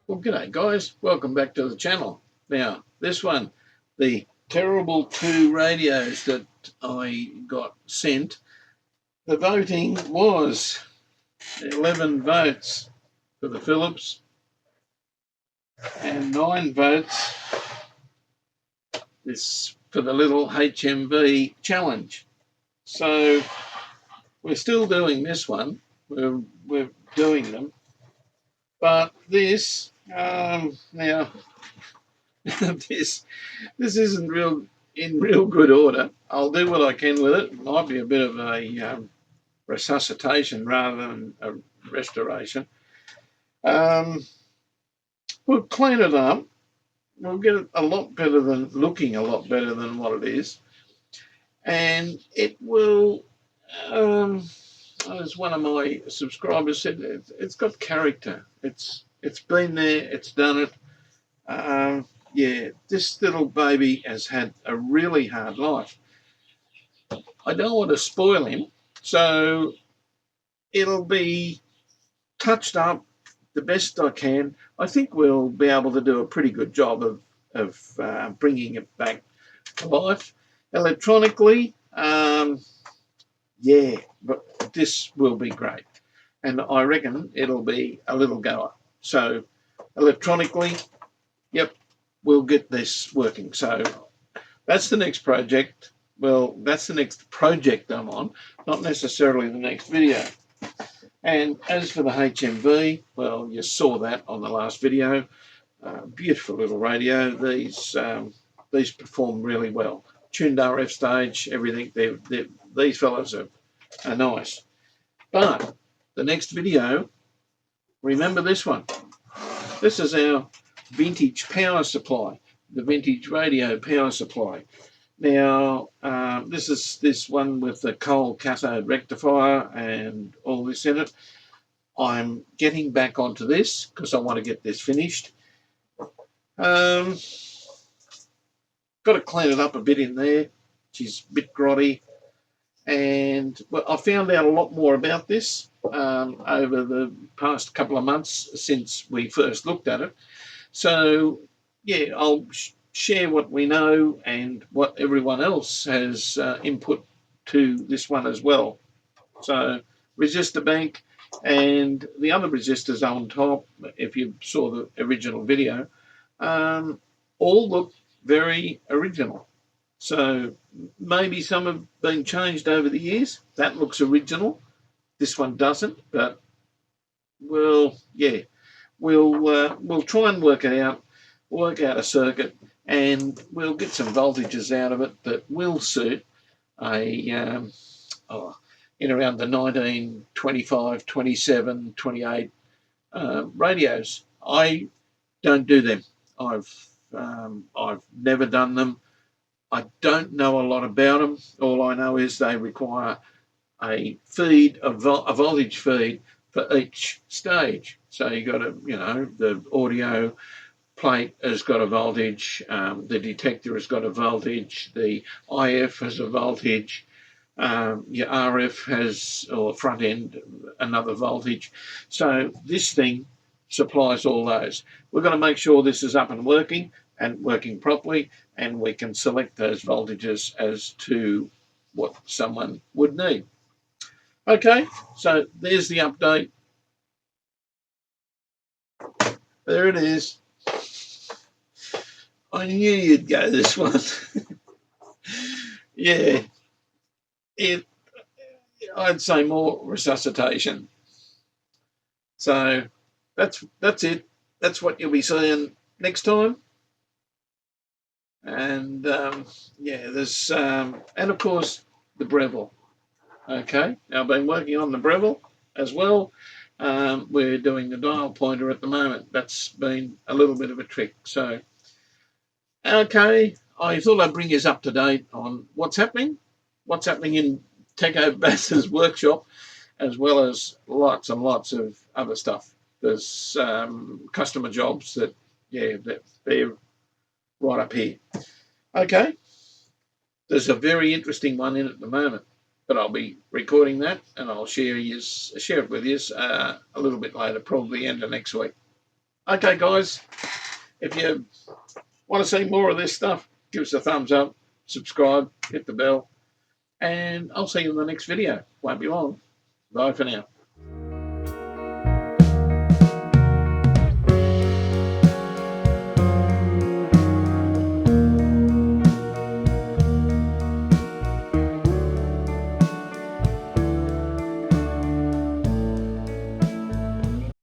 Well, g'day guys, welcome back to the channel. Now, this one, the terrible two radios that I got sent, the voting was 11 votes for the Philips and 9 votes for the little HMV challenge. So we're still doing this one, we're doing them, but this, now, this isn't in real good order. I'll do what I can with it. It might be a bit of a resuscitation rather than a restoration. We'll clean it up. We'll get it looking a lot better than what it is, and it will. As one of my subscribers said, it's got character. It's been there. It's done it. Yeah, this little baby has had a really hard life. I don't want to spoil him, so it'll be touched up the best I can. I think we'll be able to do a pretty good job of bringing it back to life electronically. Yeah, but this will be great, and I reckon it'll be a little goer. So electronically, yep, we'll get this working. So that's the next project. Well, that's the next project I'm on, not necessarily the next video. And as for the HMV, well, you saw that on the last video. Beautiful little radio. These perform really well. Tuned RF stage, everything. These fellas are nice. But the next video, remember this one. This is our vintage power supply, the vintage radio power supply. Now, this is this one with the coal cathode rectifier and all this in it. I'm getting back onto this because I want to get this finished. Got to clean it up a bit in there. She's a bit grotty. And well, I found out a lot more about this over the past couple of months since we first looked at it. So, yeah, I'll share what we know and what everyone else has input to this one as well. So, resistor bank and the other resistors on top, if you saw the original video, all look very original. So maybe some have been changed over the years. That looks original. This one doesn't, but well, yeah, we'll try and work out a circuit, and we'll get some voltages out of it that will suit in around the 19, 25, 27, 28 radios. I don't do them. I've never done them. I don't know a lot about them. All I know is they require a voltage feed for each stage. So you got the audio plate has got a voltage, the detector has got a voltage, the IF has a voltage, your RF has, or front end, another voltage. So this thing supplies all those. We're going to make sure this is up and working properly, and we can select those voltages as to what someone would need. Okay, so there's the update. There it is. I knew you'd go this one. Yeah, I'd say more resuscitation. So that's it. That's what you'll be seeing next time. And yeah, there's and of course the Breville. Okay, now I've been working on the Breville as well. We're doing the dial pointer at the moment. That's been a little bit of a trick. So okay, I thought I'd bring you up to date on what's happening in Techo Bass's workshop, as well as lots and lots of other stuff. There's customer jobs that they're right up here. Okay, there's a very interesting one in at the moment, but I'll be recording that and I'll share it with you a little bit later, probably end of next week. Okay, guys, if you want to see more of this stuff, give us a thumbs up, subscribe, hit the bell, and I'll see you in the next video. Won't be long. Bye for now.